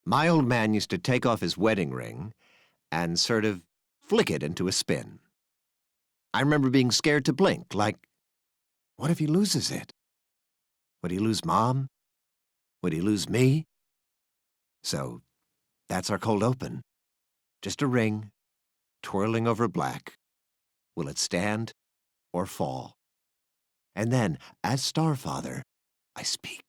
My old man used to take off his wedding ring and sort of flick it into a spin. I remember being scared to blink, like, what if he loses it? Would he lose Mom? Would he lose me? So that's our cold open. Just a ring, twirling over black. Will it stand or fall? And then, as Starfather, I speak.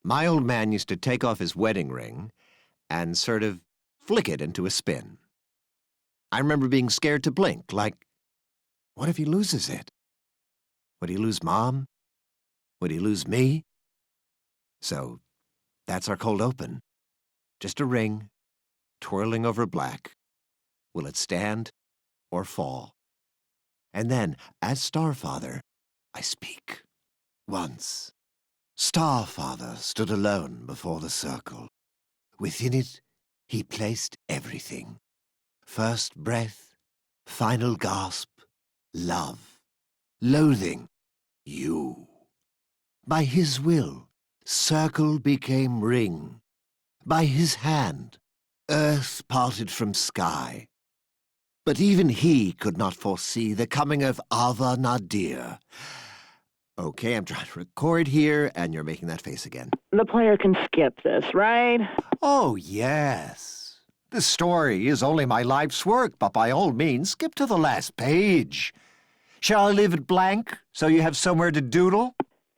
My old man used to take off his wedding ring and sort of flick it into a spin. I remember being scared to blink, like, what if he loses it? Would he lose Mom? Would he lose me? So that's our cold open. Just a ring, twirling over black. Will it stand or fall? And then, as Starfather, I speak. Once, Starfather stood alone before the circle. Within it, he placed everything. First breath, final gasp, love, loathing, you. By his will, circle became ring. By his hand, earth parted from sky. But even he could not foresee the coming of Ava Nadir. Okay, I'm trying to record here, and you're making that face again. The player can skip this, right? Oh, yes. The story is only my life's work, but by all means, skip to the last page. Shall I leave it blank, so you have somewhere to doodle?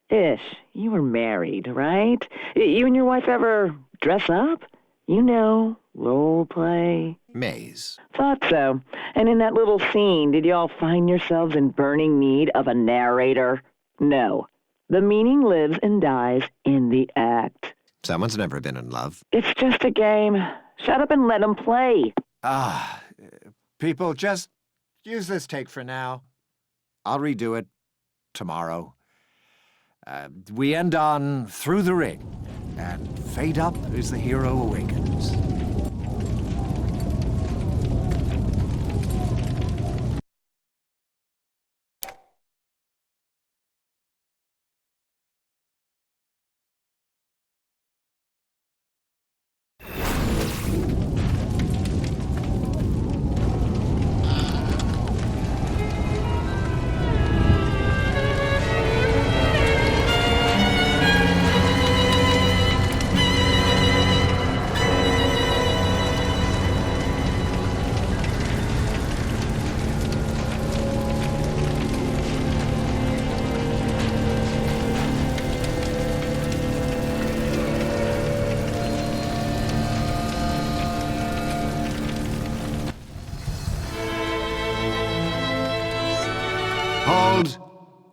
Ish, you were married, right? You and your wife ever dress up? You know, role play. Maze. Thought so. And in that little scene, did you all find yourselves in burning need of a narrator? No. The meaning lives and dies in the act. Someone's never been in love. It's just a game. Shut up and let them play. People, just use this take for now. I'll redo it tomorrow. We end on Through the Ring, and fade up as the hero awakens.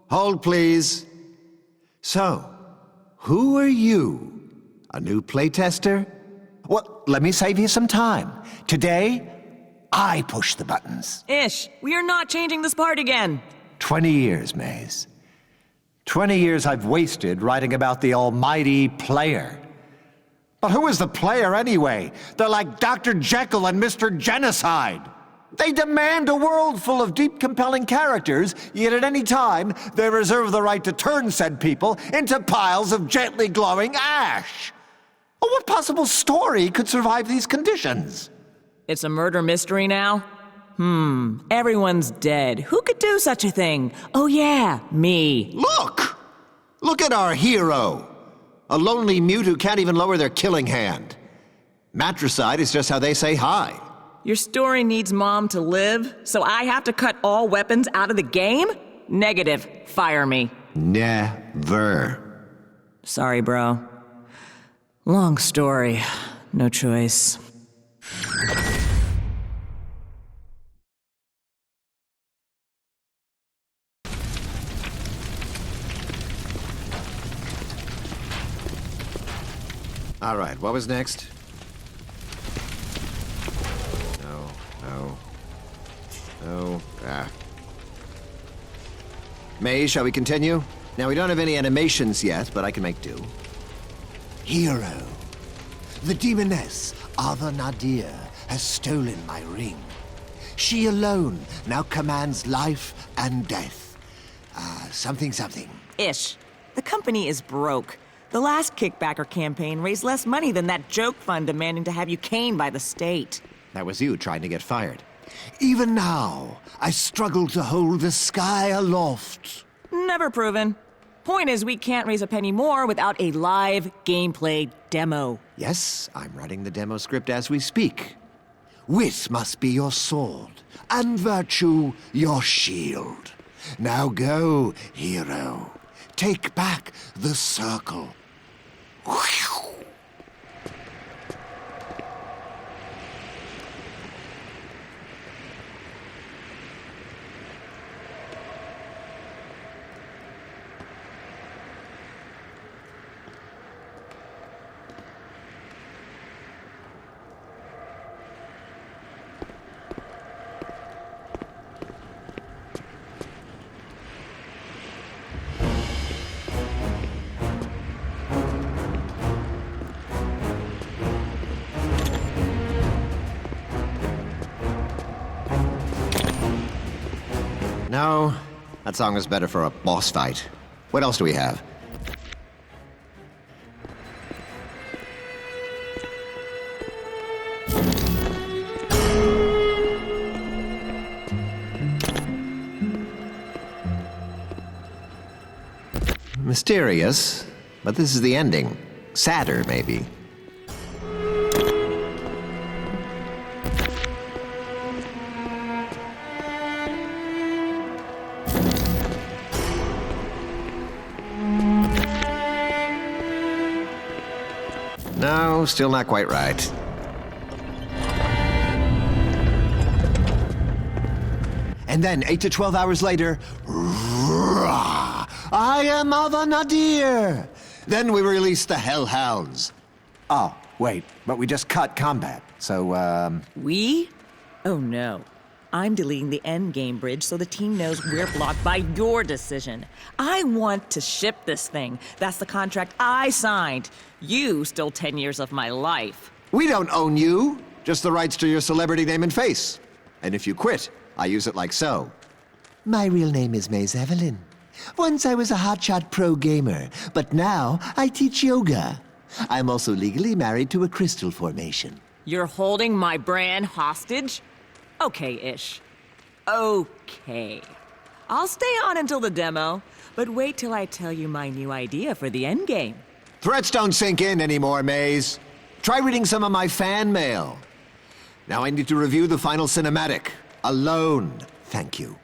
Hold, please. So, who are you? A new playtester? Well, let me save you some time. Today, I push the buttons. Ish, we are not changing this part again. 20 years, Maze. 20 years I've wasted writing about the almighty player. But who is the player anyway? They're like Dr. Jekyll and Mr. Genocide. They demand a world full of deep, compelling characters, yet at any time, they reserve the right to turn said people into piles of gently glowing ash. Well, what possible story could survive these conditions? It's a murder mystery now? Everyone's dead. Who could do such a thing? Oh yeah, me. Look! Look at our hero. A lonely mute who can't even lower their killing hand. Matricide is just how they say hi. Your story needs Mom to live, so I have to cut all weapons out of the game? Negative. Fire me. Never. Sorry, bro. Long story. No choice. All right, what was next? No. May, shall we continue? Now, we don't have any animations yet, but I can make do. Hero, the demoness, Ava Nadir, has stolen my ring. She alone now commands life and death. Something. Ish. The company is broke. The last Kickbacker campaign raised less money than that joke fund demanding to have you caned by the state. That was you trying to get fired. Even now, I struggle to hold the sky aloft. Never proven. Point is, we can't raise a penny more without a live gameplay demo. Yes, I'm writing the demo script as we speak. Wit must be your sword, and virtue your shield. Now go, hero. Take back the circle. No, that song is better for a boss fight. What else do we have? Mysterious, but this is the ending. Sadder, maybe. No, still not quite right. And then, 8 to 12 hours later, rah, I am Ava Nadir. Then we release the Hellhounds. Oh, wait, but we just cut combat, so, We? Oh no. I'm deleting the endgame bridge so the team knows we're blocked by your decision. I want to ship this thing. That's the contract I signed. You stole 10 years of my life. We don't own you, just the rights to your celebrity name and face. And if you quit, I use it like so. My real name is Maze Evelyn. Once I was a hotshot pro gamer, but now I teach yoga. I'm also legally married to a crystal formation. You're holding my brand hostage? Okay-ish. Okay. I'll stay on until the demo, but wait till I tell you my new idea for the endgame. Threats don't sink in anymore, Maze. Try reading some of my fan mail. Now I need to review the final cinematic. Alone. Thank you.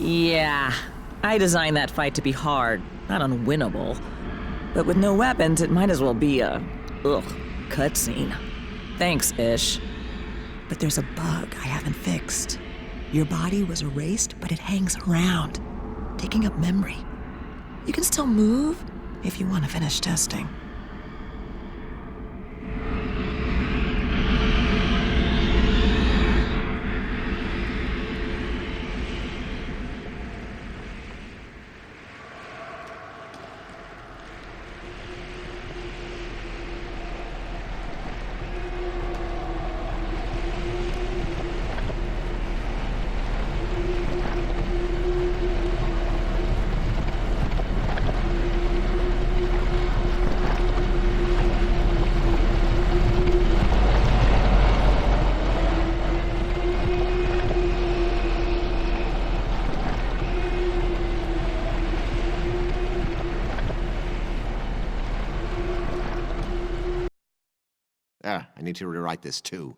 Yeah, I designed that fight to be hard, not unwinnable. But with no weapons, it might as well be a, cutscene. Thanks, Ish. But there's a bug I haven't fixed. Your body was erased, but it hangs around, taking up memory. You can still move if you want to finish testing. I need to rewrite this too.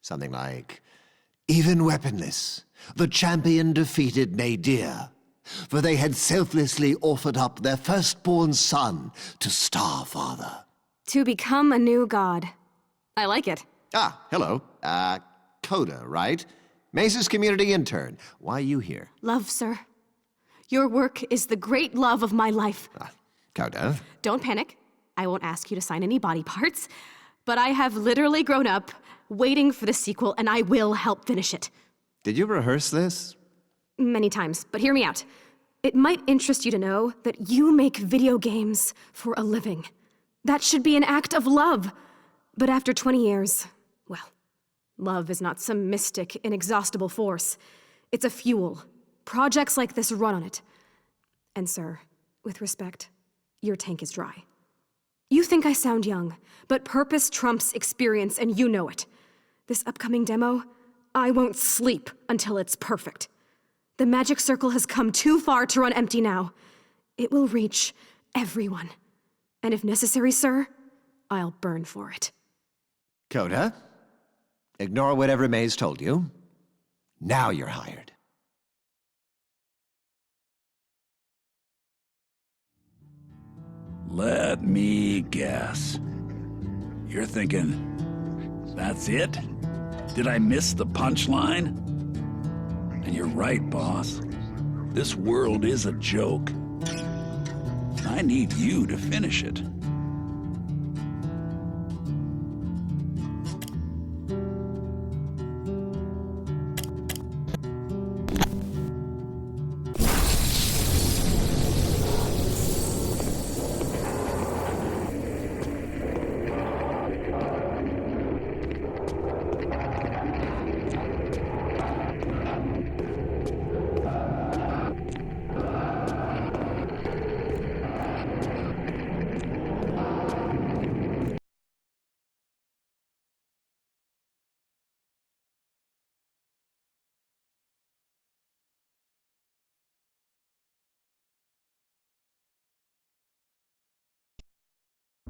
Something like, Even weaponless, the champion defeated Nadir. for they had selflessly offered up their firstborn son to Starfather. To become a new god. I like it. Ah, hello. Coda, right? Maze's community intern. Why are you here? Love, sir. Your work is the great love of my life. Coda? Don't panic. I won't ask you to sign any body parts. But I have literally grown up waiting for the sequel, and I will help finish it. Did you rehearse this? Many times, but hear me out. It might interest you to know that you make video games for a living. That should be an act of love. But after 20 years, well, love is not some mystic, inexhaustible force. It's a fuel. Projects like this run on it. And sir, with respect, your tank is dry. You think I sound young, but purpose trumps experience, and you know it. This upcoming demo, I won't sleep until it's perfect. The magic circle has come too far to run empty now. It will reach everyone. And if necessary, sir, I'll burn for it. Coda? Ignore whatever Maze told you. Now you're hired. Let me guess. You're thinking, that's it? Did I miss the punchline? And you're right, boss. This world is a joke. I need you to finish it.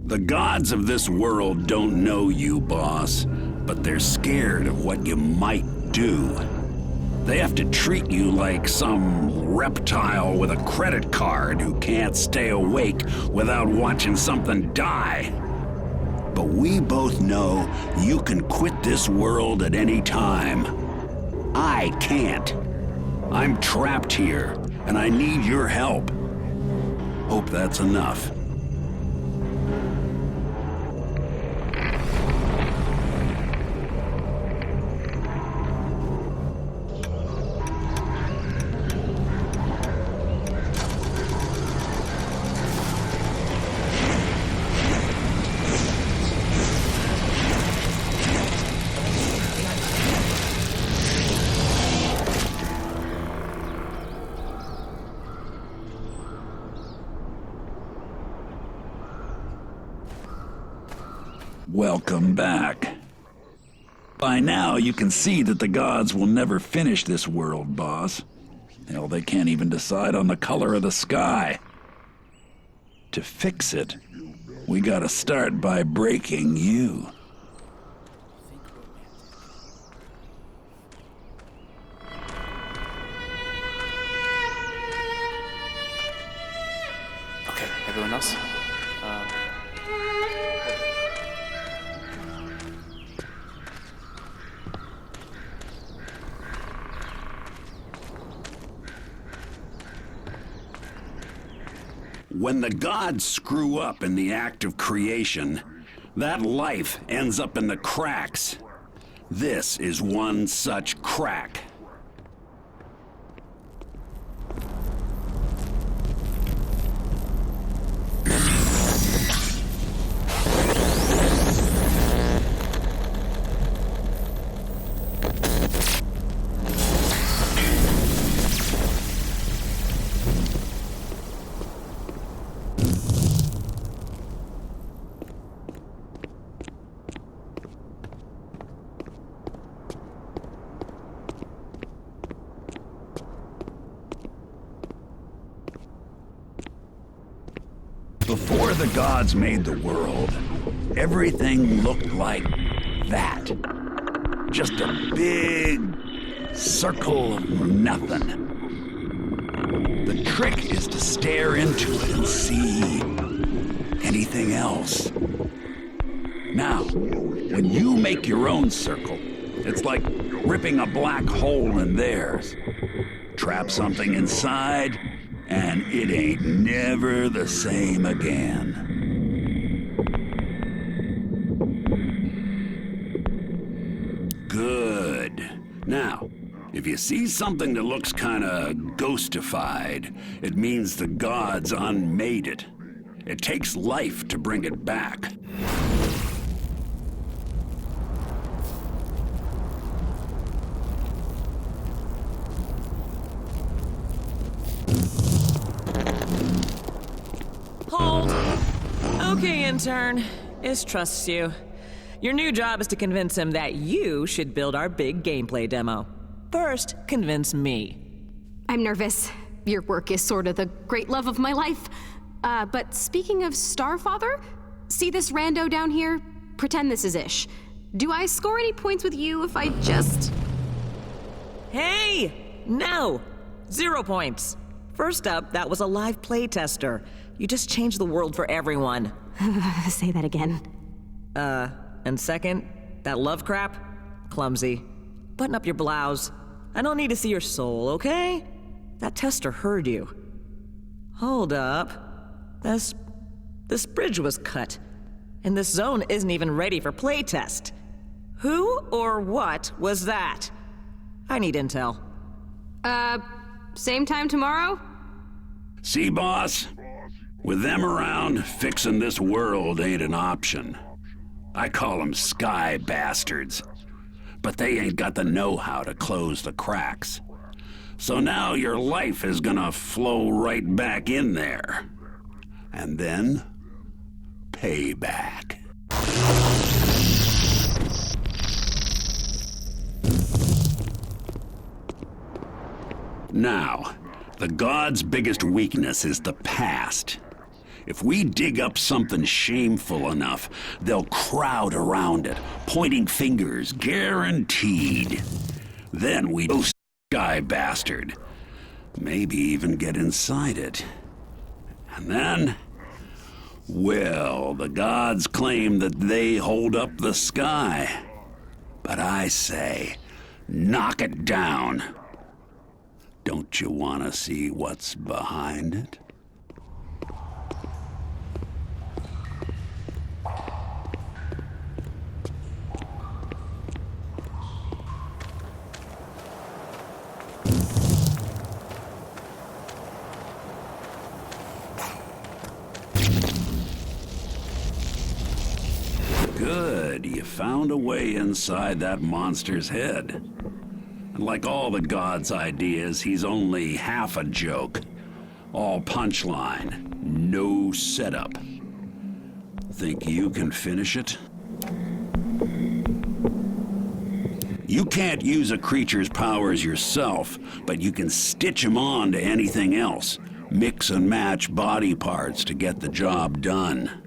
The gods of this world don't know you, boss, but they're scared of what you might do. They have to treat you like some reptile with a credit card who can't stay awake without watching something die. But we both know you can quit this world at any time. I can't. I'm trapped here, and I need your help. Hope that's enough. Welcome back. By now, you can see that the gods will never finish this world, boss. Hell, they can't even decide on the color of the sky. To fix it, we gotta start by breaking you. Okay, everyone else? When the gods screw up in the act of creation, that life ends up in the cracks. This is one such crack. Before the gods made the world, everything looked like that. Just a big circle of nothing. The trick is to stare into it and see anything else. Now, when you make your own circle, it's like ripping a black hole in theirs. Trap something inside, and it ain't never the same again. Good. Now, if you see something that looks kinda ghostified, it means the gods unmade it. It takes life to bring it back. Hold. Okay, intern. Ish trusts you. Your new job is to convince him that you should build our big gameplay demo. First, convince me. I'm nervous. Your work is sort of the great love of my life. But speaking of Starfather, see this rando down here? Pretend this is Ish. Do I score any points with you if I just... Hey! No! 0 points. First up, that was a live playtester. You just changed the world for everyone. Say that again. And second, that love crap? Clumsy. Button up your blouse. I don't need to see your soul, okay? That tester heard you. Hold up. This bridge was cut. And this zone isn't even ready for playtest. Who or what was that? I need intel. Same time tomorrow? See, boss? With them around, fixing this world ain't an option. I call them sky bastards. But they ain't got the know-how to close the cracks. So now your life is gonna flow right back in there. And then, payback. Now, the gods' biggest weakness is the past. If we dig up something shameful enough, they'll crowd around it, pointing fingers, guaranteed. Then we go sky bastard. Maybe even get inside it. And then, well, the gods claim that they hold up the sky. But I say, knock it down. Don't you want to see what's behind it? Good, you found a way inside that monster's head. And like all the gods' ideas, he's only half a joke. All punchline, no setup. Think you can finish it? You can't use a creature's powers yourself, but you can stitch them on to anything else. Mix and match body parts to get the job done.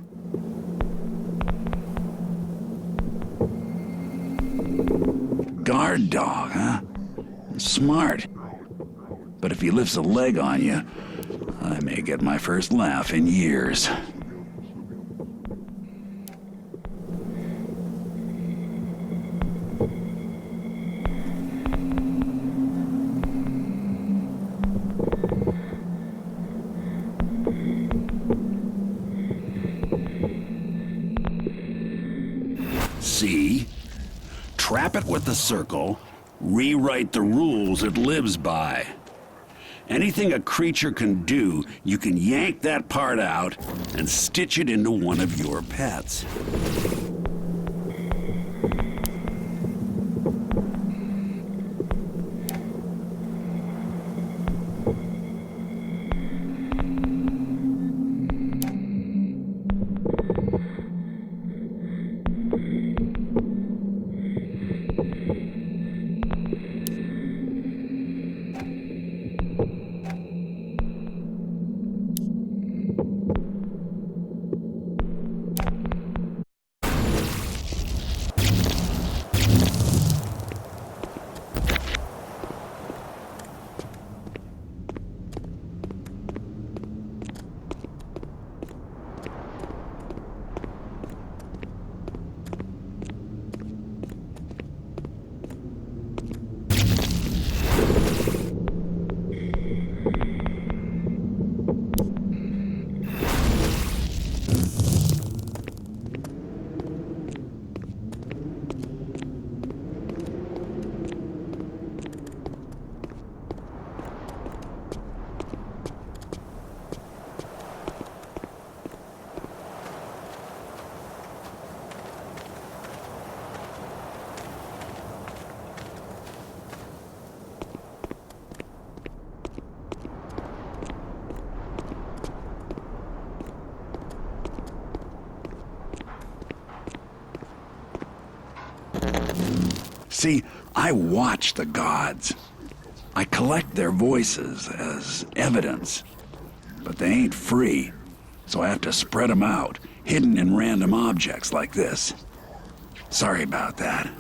Guard dog, huh? Smart. But if he lifts a leg on you, I may get my first laugh in years. See? Trap it with the circle, rewrite the rules it lives by. Anything a creature can do, you can yank that part out and stitch it into one of your pets. See, I watch the gods. I collect their voices as evidence. But they ain't free, so I have to spread them out, hidden in random objects like this. Sorry about that.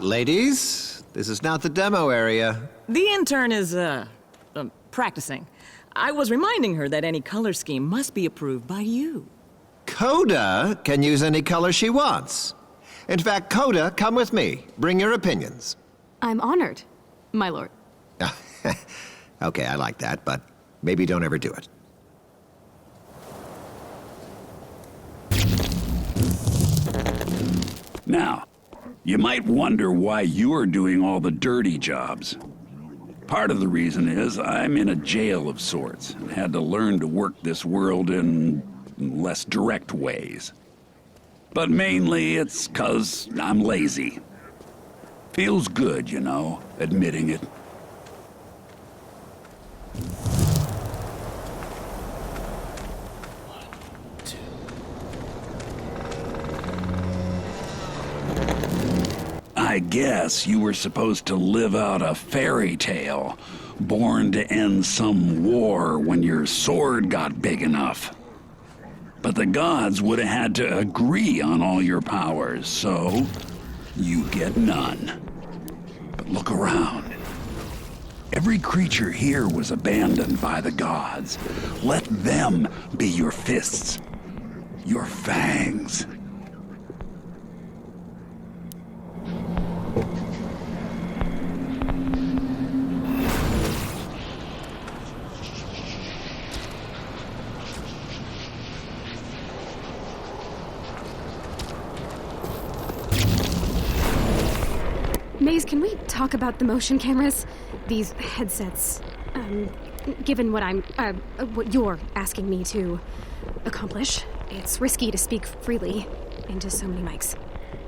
Ladies, this is not the demo area. The intern is, practicing. I was reminding her that any color scheme must be approved by you. Coda can use any color she wants. In fact, Coda, come with me. Bring your opinions. I'm honored, my lord. Okay, I like that, but maybe don't ever do it. Now, you might wonder why you're doing all the dirty jobs. Part of the reason is I'm in a jail of sorts and had to learn to work this world in less direct ways. But mainly it's 'cause I'm lazy. Feels good, you know, admitting it. I guess you were supposed to live out a fairy tale, born to end some war when your sword got big enough. But the gods would have had to agree on all your powers, so you get none. But look around. Every creature here was abandoned by the gods. Let them be your fists, your fangs. Maze, can we talk about the motion cameras? These headsets. Given what you're asking me to accomplish, it's risky to speak freely into so many mics.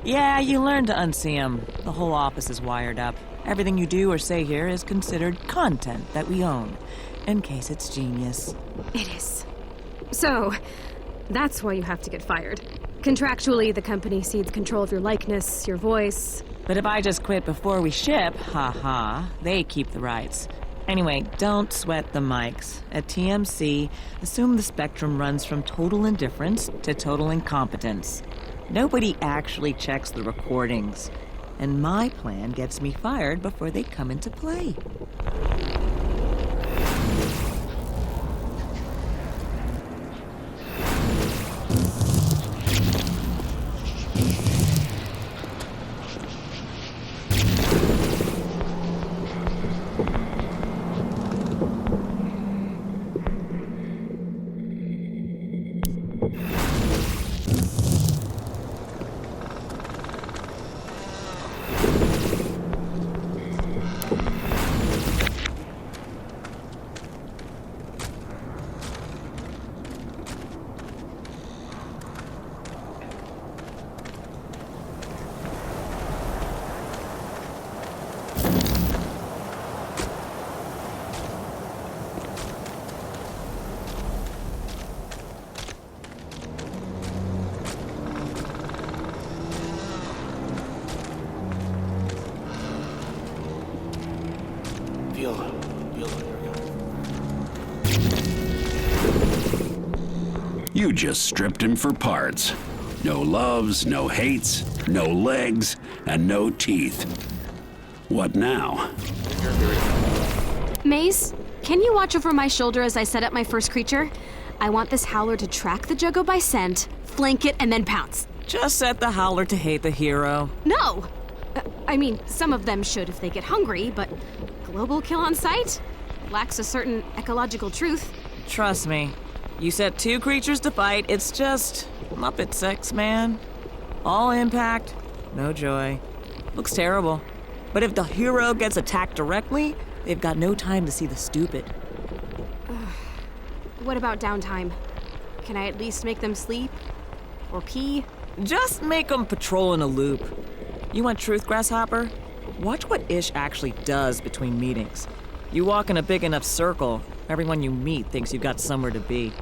Yeah, you learn to unsee them. The whole office is wired up. Everything you do or say here is considered content that we own, in case it's genius. It is. So, that's why you have to get fired. Contractually, the company cedes control of your likeness, your voice. But if I just quit before we ship, haha, they keep the rights. Anyway, don't sweat the mics. At TMC, assume the spectrum runs from total indifference to total incompetence. Nobody actually checks the recordings. And my plan gets me fired before they come into play. You just stripped him for parts. No loves, no hates, no legs, and no teeth. What now? Maze, can you watch over my shoulder as I set up my first creature? I want this howler to track the Juggo by scent, flank it, and then pounce. Just set the howler to hate the hero. No! I mean, some of them should if they get hungry, but global kill on sight lacks a certain ecological truth. Trust me. You set 2 creatures to fight, it's just Muppet sex, man. All impact, no joy. Looks terrible. But if the hero gets attacked directly, they've got no time to see the stupid. What about downtime? Can I at least make them sleep? Or pee? Just make them patrol in a loop. You want truth, Grasshopper? Watch what Ish actually does between meetings. You walk in a big enough circle, everyone you meet thinks you've got somewhere to be.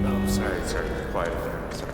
Oh, sorry, quiet there, sorry.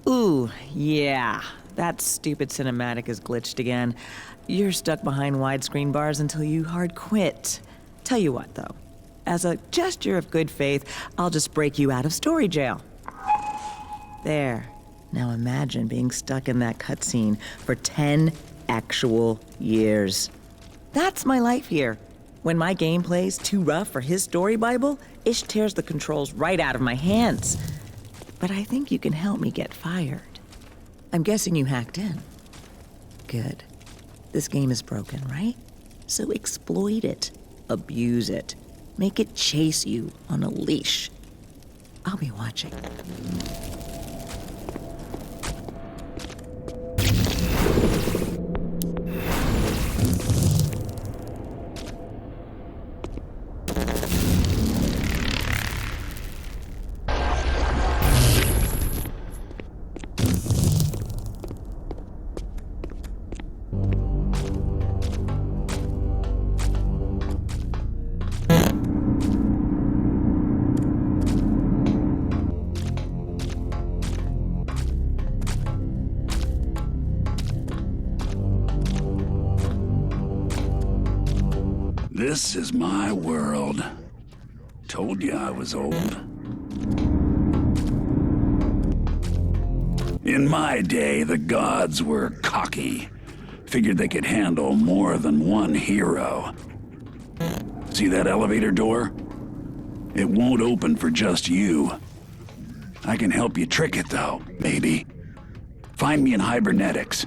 Ooh, yeah. That stupid cinematic is glitched again. You're stuck behind widescreen bars until you hard quit. Tell you what, though. As a gesture of good faith, I'll just break you out of story jail. There. Now imagine being stuck in that cutscene for 10 actual years. That's my life here. When my gameplay's too rough for his story bible, Ish tears the controls right out of my hands. But I think you can help me get fired. I'm guessing you hacked in. Good. This game is broken, right? So exploit it. Abuse it. Make it chase you on a leash. I'll be watching. This is my world. Told you I was old. In my day, the gods were cocky. Figured they could handle more than one hero. See that elevator door? It won't open for just you. I can help you trick it, though, maybe. Find me in Hibernetics.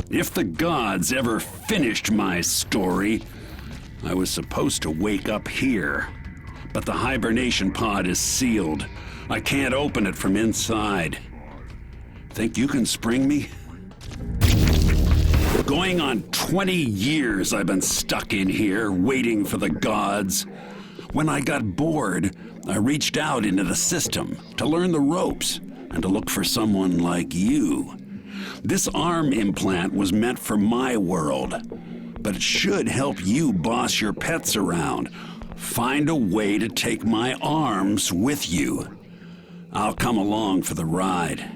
If the gods ever finished my story, I was supposed to wake up here. But the hibernation pod is sealed. I can't open it from inside. Think you can spring me? Going on 20 years I've been stuck in here, waiting for the gods. When I got bored, I reached out into the system to learn the ropes and to look for someone like you. This arm implant was meant for my world, but it should help you boss your pets around. Find a way to take my arms with you. I'll come along for the ride.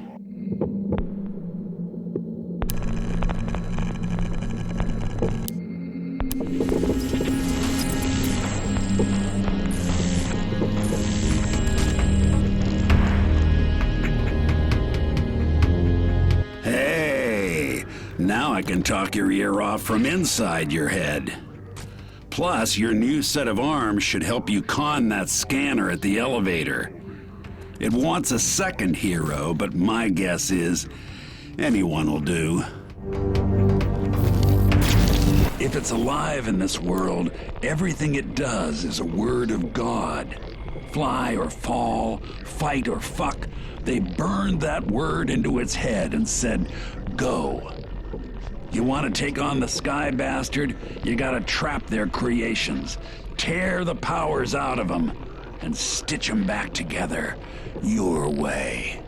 Now I can talk your ear off from inside your head. Plus, your new set of arms should help you con that scanner at the elevator. It wants a second hero, but my guess is anyone will do. If it's alive in this world, everything it does is a word of God. Fly or fall, fight or fuck. They burned that word into its head and said, go. You want to take on the Sky Bastard? You gotta trap their creations, tear the powers out of them, and stitch them back together your way.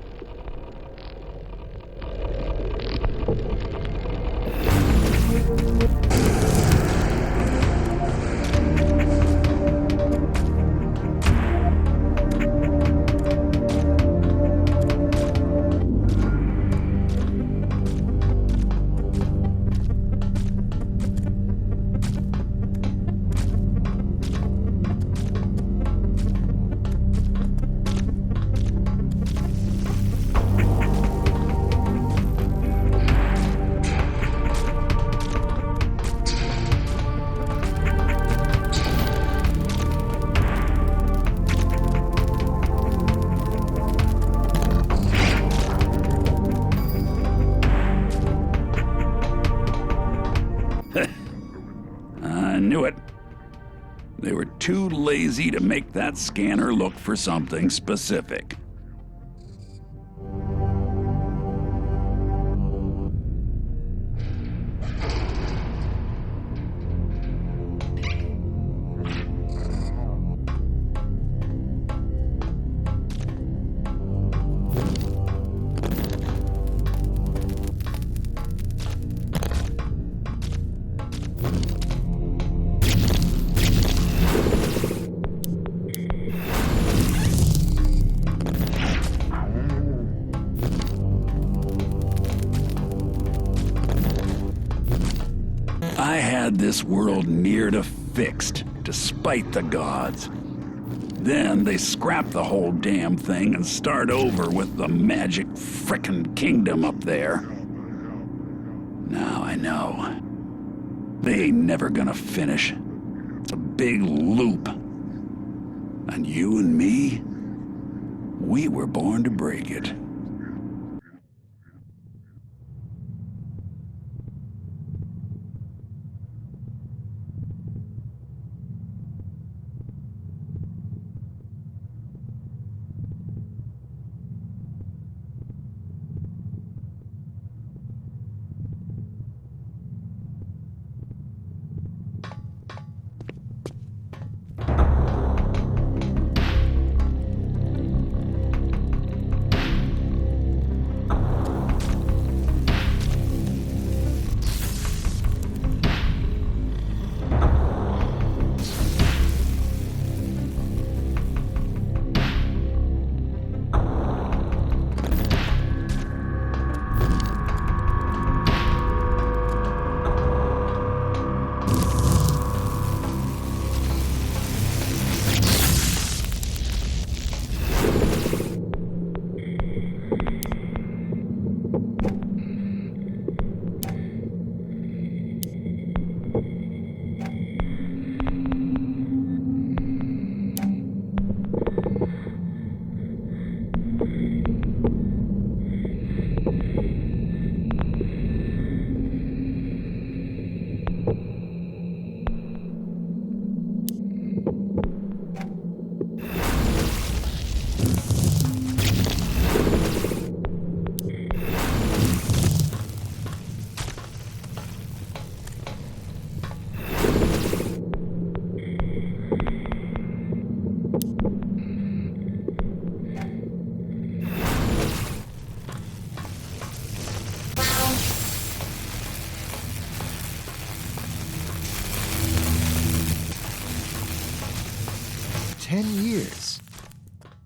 I knew it. They were too lazy to make that scanner look for something specific. I had this world near to fixed, despite the gods. Then they scrap the whole damn thing and start over with the magic frickin' kingdom up there. Now I know. They ain't never gonna finish. It's a big loop. And you and me, we were born to break it.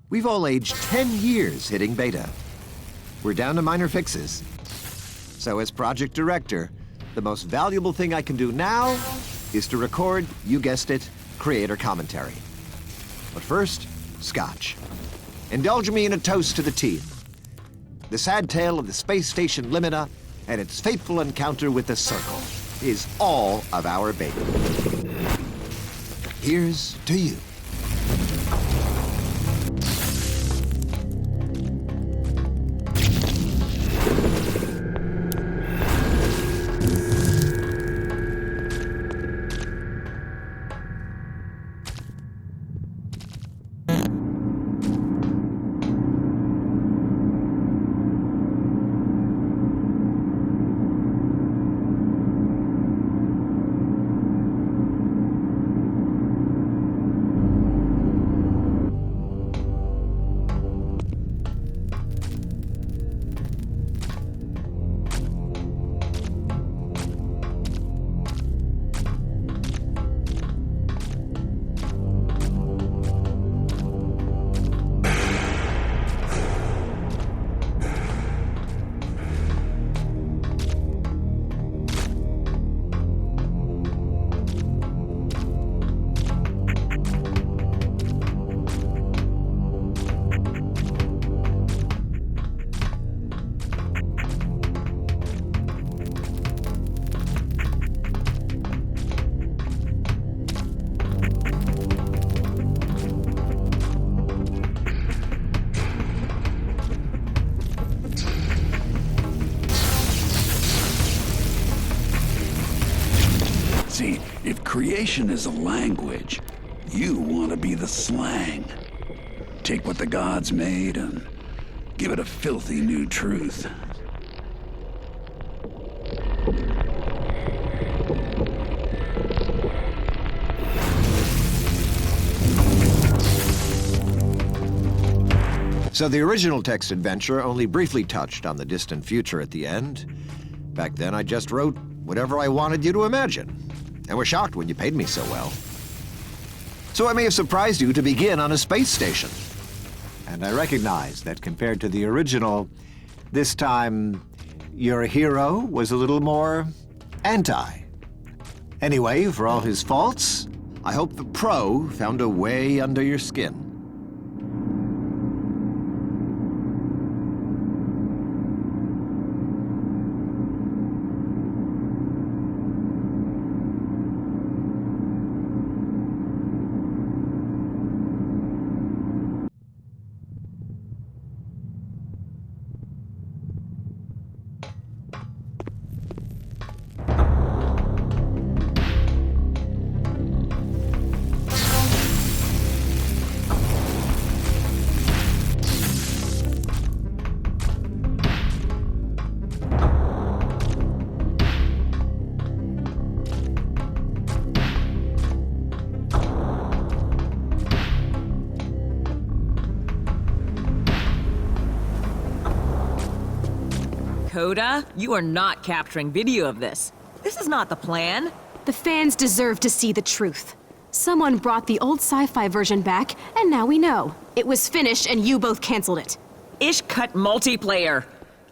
We've all aged 10 years hitting beta. We're down to minor fixes. So as project director, the most valuable thing I can do now is to record, you guessed it, creator commentary. But first, scotch. Indulge me in a toast to the team. The sad tale of the space station Limina and its fateful encounter with the Circle is all of our baby. Here's to you. Creation is a language. You want to be the slang. Take what the gods made and give it a filthy new truth. So the original text adventure only briefly touched on the distant future at the end. Back then, I just wrote whatever I wanted you to imagine, and was shocked when you paid me so well. So it may have surprised you to begin on a space station. And I recognize that compared to the original, this time, your hero was a little more anti. Anyway, for all his faults, I hope the pro found a way under your skin. Coda, you are not capturing video of this. This is not the plan. The fans deserve to see the truth. Someone brought the old sci-fi version back, and now we know. It was finished and you both canceled it. Ish cut multiplayer.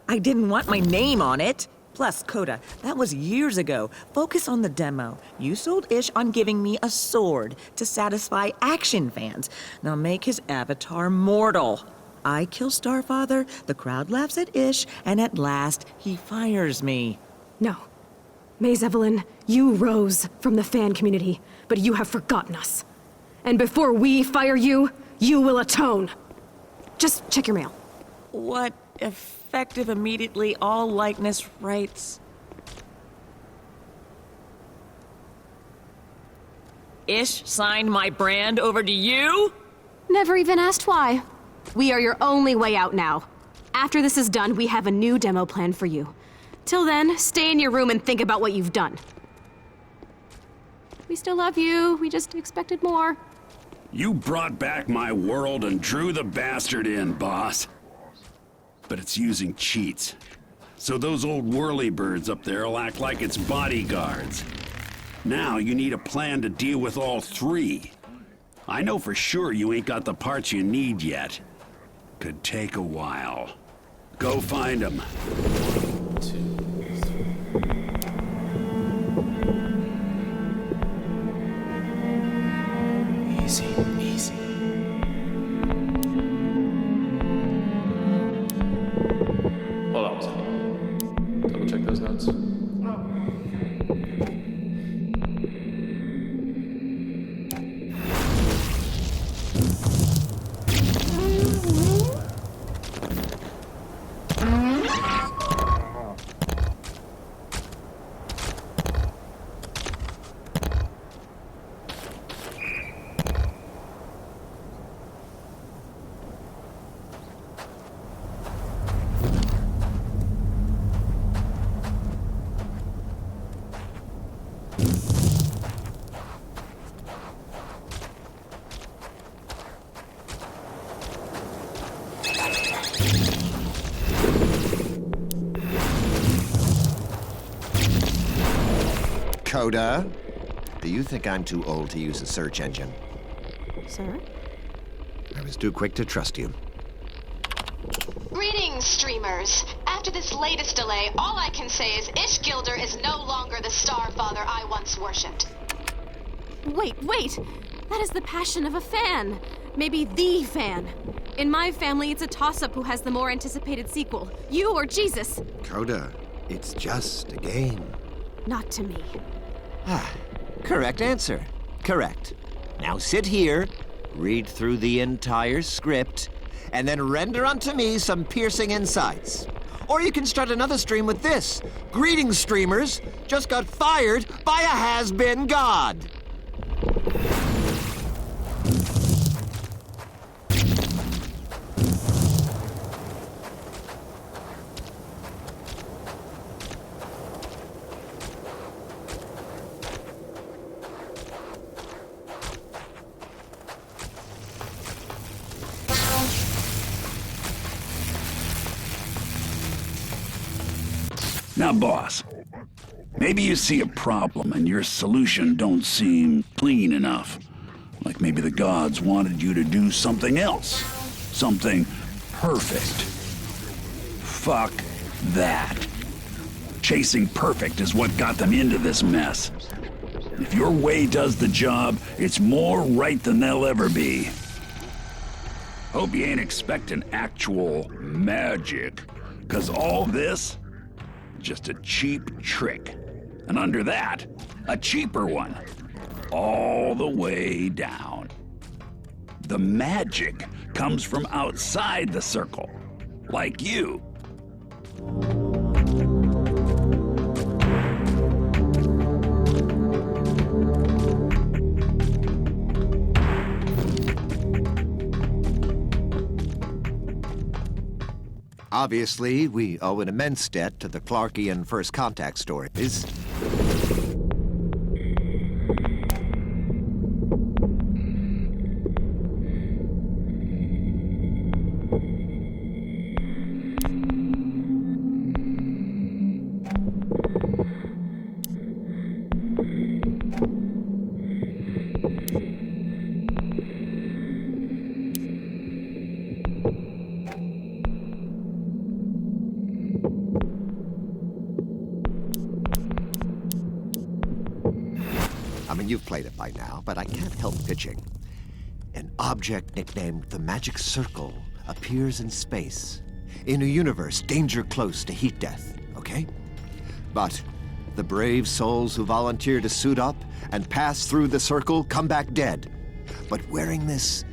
I didn't want my name on it. Plus, Coda, that was years ago. Focus on the demo. You sold Ish on giving me a sword to satisfy action fans. Now make his avatar mortal. I kill Starfather, the crowd laughs at Ish, and at last, he fires me. No. Maze Evelyn, you rose from the fan community, but you have forgotten us. And before we fire you, you will atone. Just check your mail. What effective immediately all likeness rights? Ish signed my brand over to you? Never even asked why. We are your only way out now. After this is done, we have a new demo plan for you. Till then, stay in your room and think about what you've done. We still love you. We just expected more. You brought back my world and drew the bastard in, boss. But it's using cheats. So those old whirlybirds up there will act like it's bodyguards. Now you need a plan to deal with all three. I know for sure you ain't got the parts you need yet. Could take a while. Go find them. 1, 2, 3. Easy, easy. Hold on a second. Double check those notes. Coda, do you think I'm too old to use a search engine? Sir? I was too quick to trust you. Greetings, streamers. After this latest delay, all I can say is Ish Gilder is no longer the Starfather I once worshipped. Wait! That is the passion of a fan. Maybe the fan. In my family, it's a toss-up who has the more anticipated sequel. You or Jesus. Coda, it's just a game. Not to me. Correct answer. Correct. Now sit here, read through the entire script, and then render unto me some piercing insights. Or you can start another stream with this. Greetings, streamers. Just got fired by a has-been god. Now, boss, maybe you see a problem and your solution don't seem clean enough. Like maybe the gods wanted you to do something else. Something perfect. Fuck that. Chasing perfect is what got them into this mess. If your way does the job, it's more right than they'll ever be. Hope you ain't expecting actual magic, 'cause all this, just a cheap trick. And under that, a cheaper one. All the way down. The magic comes from outside the circle, like you. Obviously, we owe an immense debt to the Clarkian First Contact stories. I mean, you've played it by now, but I can't help pitching. An object nicknamed the Magic Circle appears in space, in a universe danger close to heat death, okay? But the brave souls who volunteer to suit up and pass through the circle come back dead, but wearing this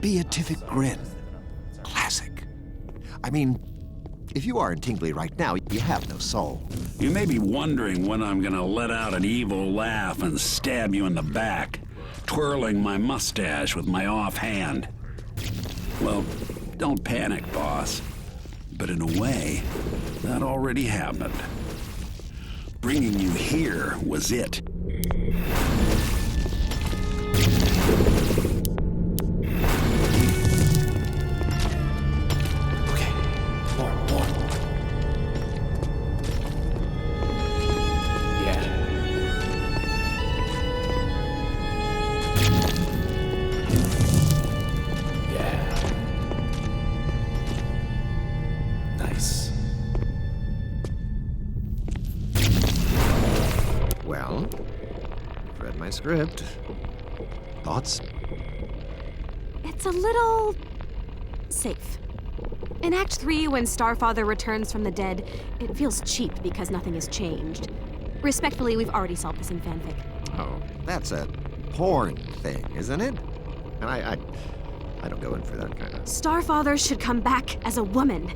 beatific grin. Classic. I mean, if you aren't tingly right now, you have no soul. You may be wondering when I'm gonna let out an evil laugh and stab you in the back, twirling my mustache with my offhand. Well, don't panic, boss. But in a way, that already happened. Bringing you here was it. Well, I've read my script. Thoughts? It's a little safe. In Act 3, when Starfather returns from the dead, it feels cheap because nothing has changed. Respectfully, we've already solved this in fanfic. Oh, that's a porn thing, isn't it? And I don't go in for that kind of... Starfather should come back as a woman.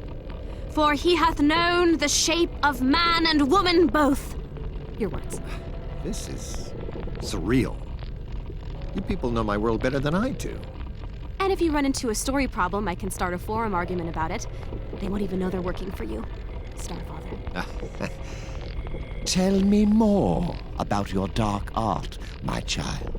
For he hath known the shape of man and woman both. Your words. This is surreal. You people know my world better than I do. And if you run into a story problem, I can start a forum argument about it. They won't even know they're working for you, Starfather. Tell me more about your dark art, my child.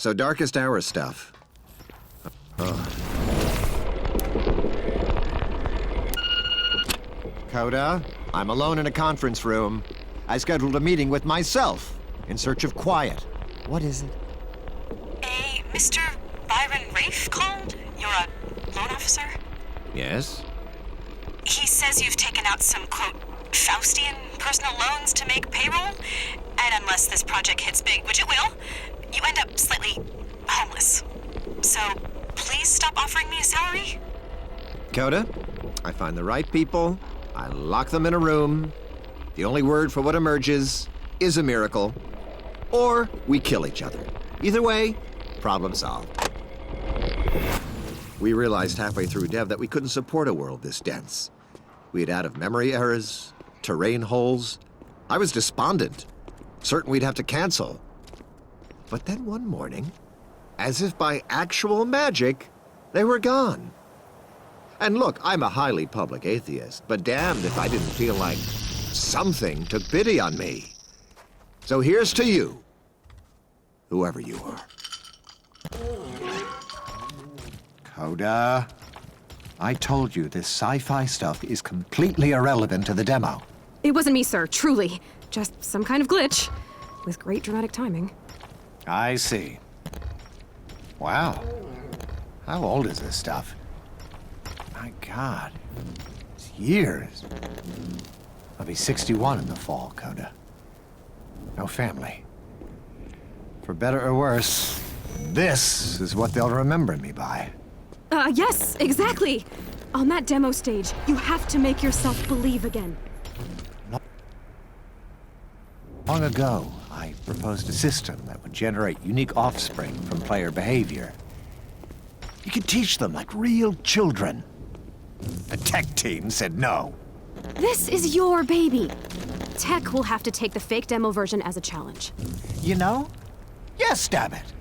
So Darkest Hour stuff. Coda, I'm alone in a conference room. I scheduled a meeting with myself in search of quiet. What is it? A Mr. Byron Rafe called? You're a loan officer? Yes? He says you've taken out some, quote, Faustian personal loans to make payroll, and unless this project hits big, which it will, you end up slightly homeless. So, please stop offering me a salary? Coda, I find the right people, I lock them in a room. The only word for what emerges is a miracle. Or we kill each other. Either way, problem solved. We realized halfway through Dev that we couldn't support a world this dense. We had out-of-memory errors, terrain holes. I was despondent, certain we'd have to cancel. But then one morning, as if by actual magic, they were gone. And look, I'm a highly public atheist, but damned if I didn't feel like something took pity on me. So here's to you, whoever you are. Coda, I told you this sci-fi stuff is completely irrelevant to the demo. It wasn't me, sir, truly. Just some kind of glitch. With great dramatic timing. I see. Wow. How old is this stuff? My God. It's years. I'll be 61 in the fall, Coda. No family. For better or worse, this is what they'll remember me by. Yes, exactly. On that demo stage, you have to make yourself believe again. Long ago, I proposed a system that would generate unique offspring from player behavior. You could teach them like real children. The tech team said no. This is your baby. Tech will have to take the fake demo version as a challenge. You know? Yes, damn it.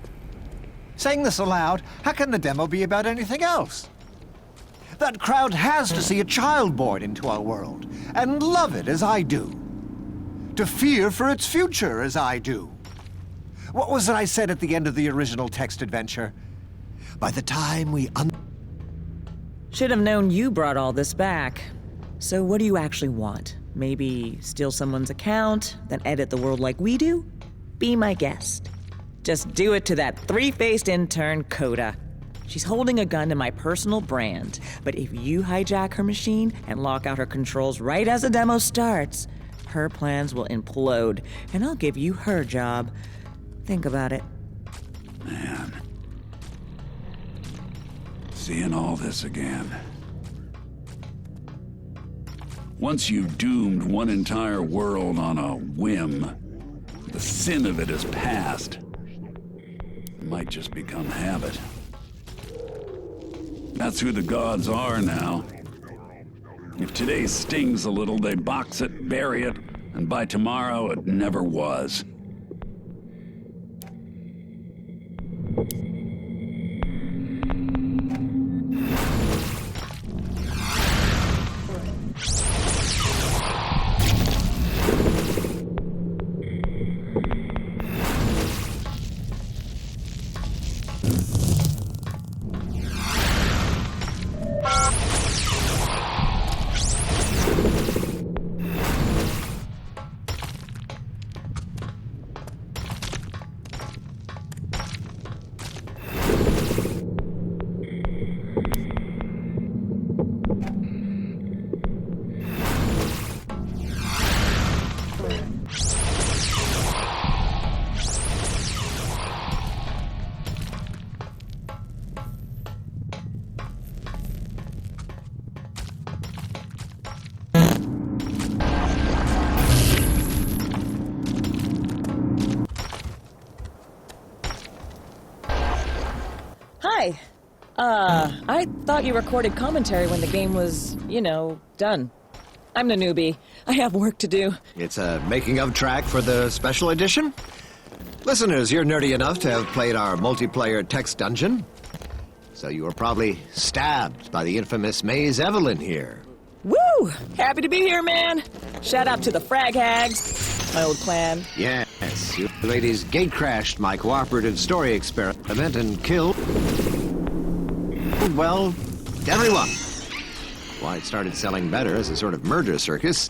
Saying this aloud, how can the demo be about anything else? That crowd has to see a child born into our world and love it as I do. To fear for its future as I do. What was it I said at the end of the original text adventure? By the time we Should have known you brought all this back. So what do you actually want? Maybe steal someone's account, then edit the world like we do? Be my guest. Just do it to that three-faced intern, Coda. She's holding a gun to my personal brand, but if you hijack her machine and lock out her controls right as the demo starts, her plans will implode, and I'll give you her job. Think about it. Man. Seeing all this again. Once you've doomed one entire world on a whim, the sin of it is past. It might just become habit. That's who the gods are now. If today stings a little, they box it, bury it, and by tomorrow it never was. Hi. I thought you recorded commentary when the game was, done. I'm the newbie. I have work to do. It's a making-of track for the special edition. Listeners, you're nerdy enough to have played our multiplayer text dungeon. So you were probably stabbed by the infamous Maze Evelyn here. Woo! Happy to be here, man. Shout out to the Frag Hags, my old clan. Yes, you ladies gate-crashed my cooperative story experiment and killed, well, everyone. Why it started selling better as a sort of murder circus,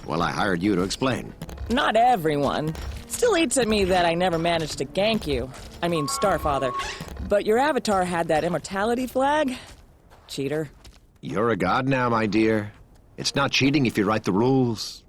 well, I hired you to explain. Not everyone. Still eats at me that I never managed to gank you. I mean, Starfather. But your avatar had that immortality flag? Cheater. You're a god now, my dear. It's not cheating if you write the rules.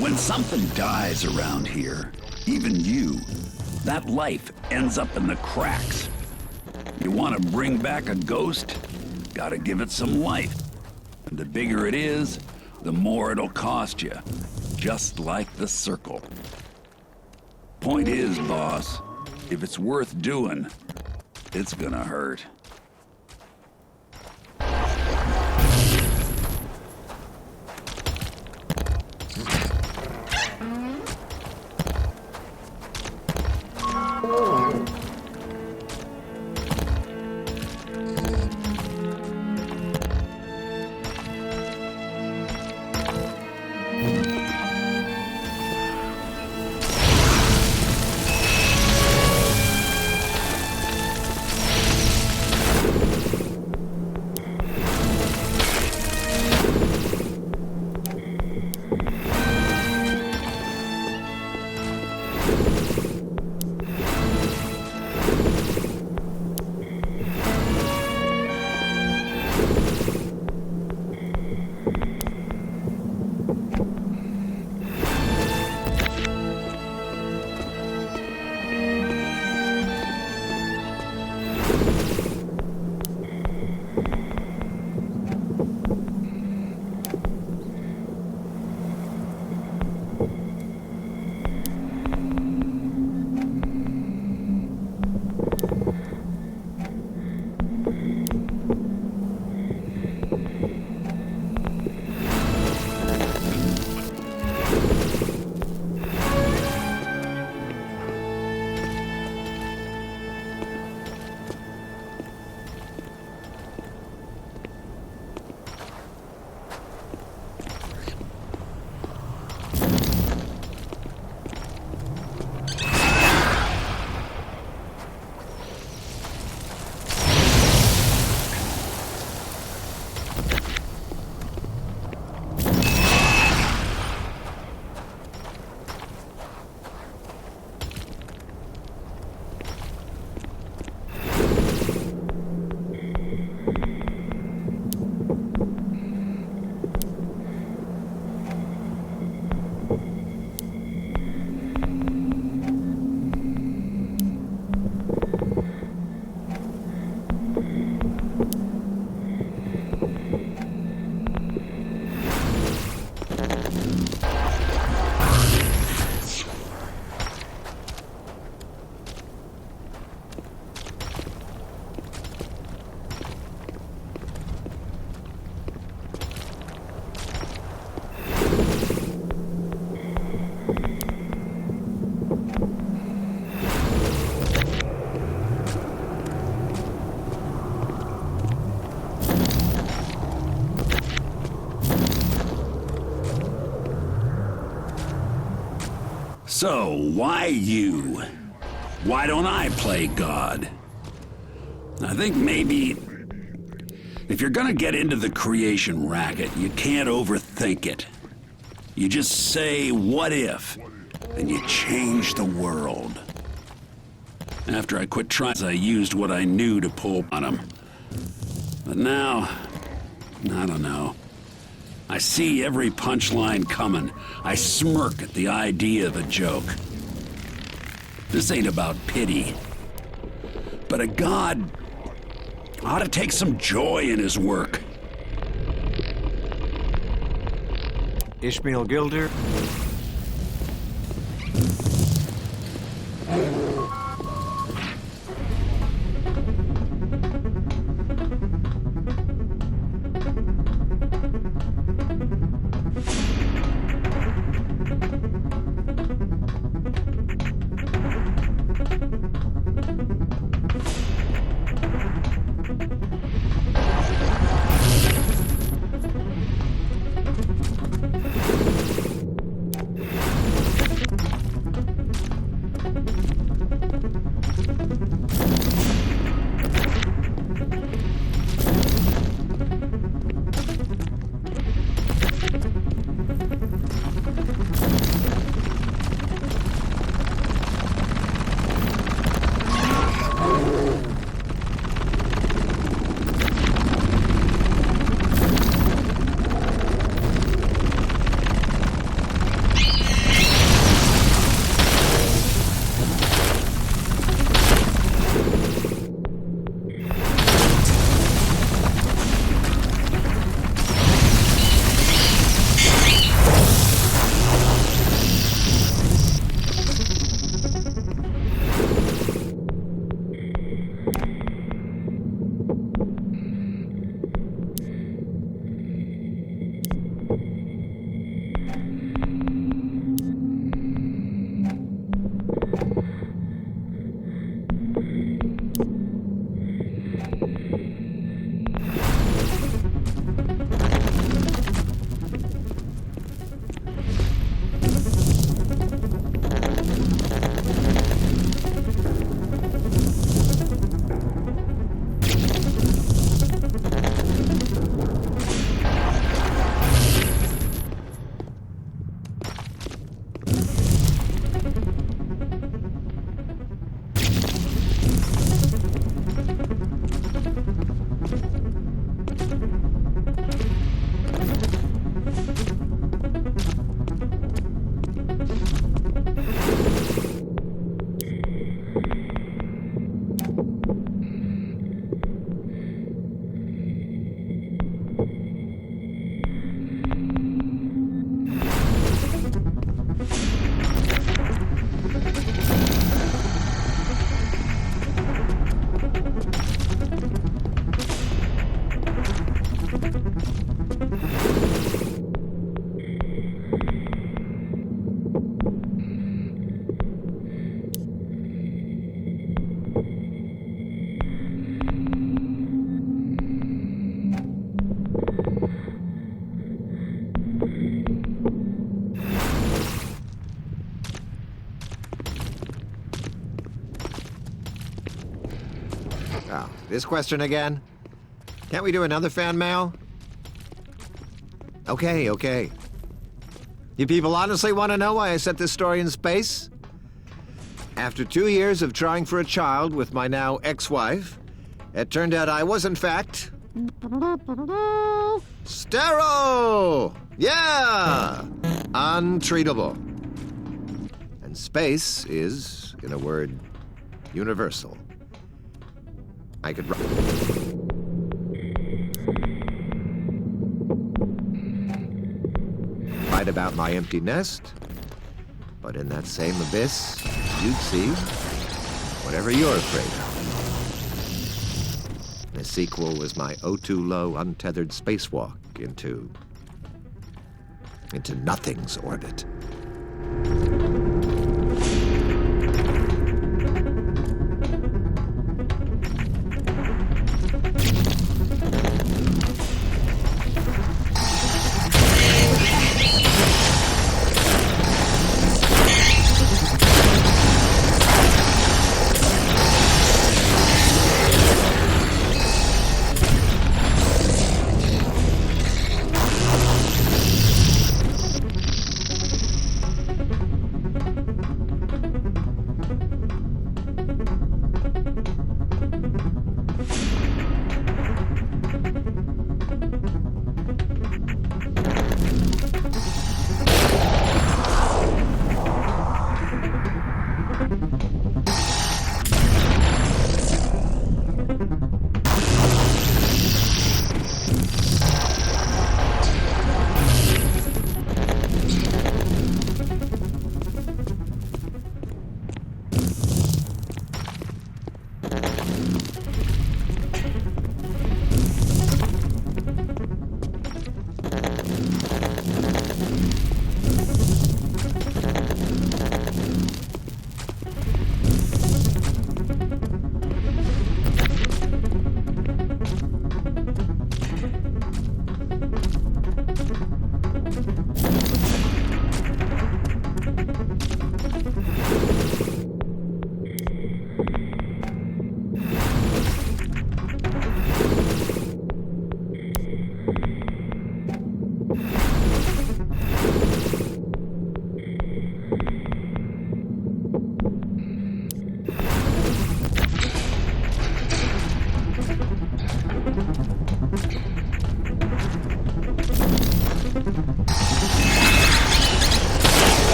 When something dies around here, even you, that life ends up in the cracks. You want to bring back a ghost? Gotta give it some life. And the bigger it is, the more it'll cost you. Just like the circle. Point is, boss, if it's worth doing, it's gonna hurt. So, why you? Why don't I play God? I think maybe If you're gonna get into the creation racket, you can't overthink it. You just say, what if? And you change the world. After I quit trying, I used what I knew to pull on them. But now, I don't know. I see every punchline coming. I smirk at the idea of a joke. This ain't about pity. But a god ought to take some joy in his work. Ishmael Gilder. Oh, this question again? Can't we do another fan mail? Okay. You people honestly want to know why I set this story in space? After 2 years of trying for a child with my now ex-wife, it turned out I was, in fact, sterile! Yeah! Untreatable. And space is, in a word, universal. I could write about my empty nest, but in that same abyss, you'd see whatever you're afraid of. The sequel was my O2 low untethered spacewalk into nothing's orbit.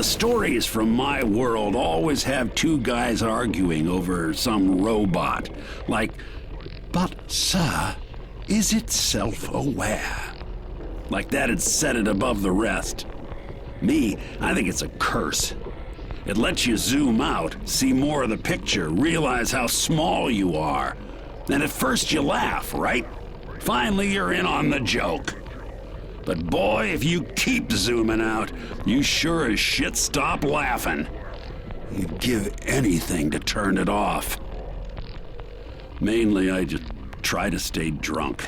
stories from my world always have two guys arguing over some robot. Like, but sir, is it self-aware? Like that'd set it above the rest. Me, I think it's a curse. It lets you zoom out, see more of the picture, realize how small you are. And at first you laugh, right? Finally you're in on the joke. But boy, if you keep zooming out, you sure as shit stop laughing. You'd give anything to turn it off. Mainly, I just try to stay drunk.